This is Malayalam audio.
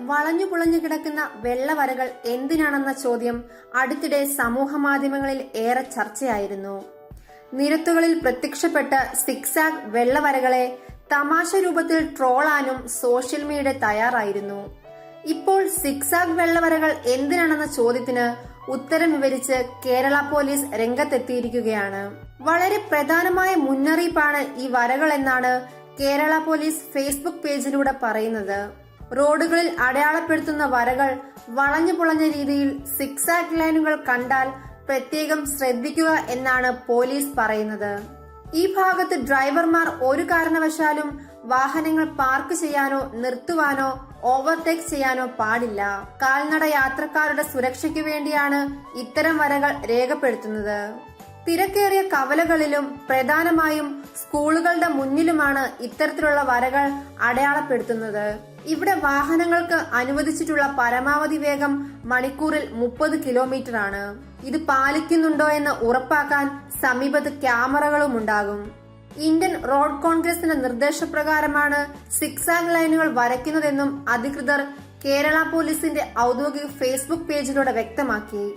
വളഞ്ഞു പുളഞ്ഞു കിടക്കുന്ന വെള്ളവരകൾ എന്തിനാണെന്ന ചോദ്യം അടുത്തിടെ സമൂഹ മാധ്യമങ്ങളിൽ ഏറെ ചർച്ചയായിരുന്നു. നിരത്തുകളിൽ പ്രത്യക്ഷപ്പെട്ട സിഗ് സാഗ് വെള്ളവരകളെ തമാശ രൂപത്തിൽ ട്രോളാനും സോഷ്യൽ മീഡിയ തയ്യാറായിരുന്നു. ഇപ്പോൾ സിഗ് സാഗ് വെള്ളവരകൾ എന്തിനാണെന്ന ചോദ്യത്തിന് ഉത്തരം വിവരിച്ച് കേരള പോലീസ് രംഗത്തെത്തിയിരിക്കുകയാണ്. വളരെ പ്രധാനമായ മുന്നറിയിപ്പാണ് ഈ വരകൾ എന്നാണ് കേരള പോലീസ് ഫേസ്ബുക്ക് പേജിലൂടെ പറയുന്നത്. റോഡുകളിൽ അടയാളപ്പെടുത്തുന്ന വരകൾ വളഞ്ഞു പുളഞ്ഞ രീതിയിൽ സിഗ് സാഗ് ലൈനുകൾ കണ്ടാൽ പ്രത്യേകം ശ്രദ്ധിക്കുക എന്നാണ് പോലീസ് പറയുന്നത്. ഈ ഭാഗത്ത് ഡ്രൈവർമാർ ഒരു കാരണവശാലും വാഹനങ്ങൾ പാർക്ക് ചെയ്യാനോ നിർത്തുവാനോ ഓവർടേക്ക് ചെയ്യാനോ പാടില്ല. കാൽനട യാത്രക്കാരുടെ സുരക്ഷയ്ക്ക് വേണ്ടിയാണ് ഇത്തരം വരകൾ രേഖപ്പെടുത്തുന്നത്. തിരക്കേറിയ കവലകളിലും പ്രധാനമായും സ്കൂളുകളുടെ മുന്നിലുമാണ് ഇത്തരത്തിലുള്ള വരകൾ അടയാളപ്പെടുത്തുന്നത്. ഇവിടെ വാഹനങ്ങൾക്ക് അനുവദിച്ചിട്ടുള്ള പരമാവധി വേഗം മണിക്കൂറിൽ 30 കിലോമീറ്റർ ആണ്. ഇത് പാലിക്കുന്നുണ്ടോ എന്ന് ഉറപ്പാക്കാൻ സമീപത്ത് ക്യാമറകളും ഉണ്ടാകും. ഇന്ത്യൻ റോഡ് കോൺഗ്രസിന്റെ നിർദ്ദേശപ്രകാരമാണ് സിഗ് സാഗ് ലൈനുകൾ വരയ്ക്കുന്നതെന്നും അധികൃതർ കേരള പോലീസിന്റെ ഔദ്യോഗിക ഫേസ്ബുക്ക് പേജിലൂടെ വ്യക്തമാക്കി.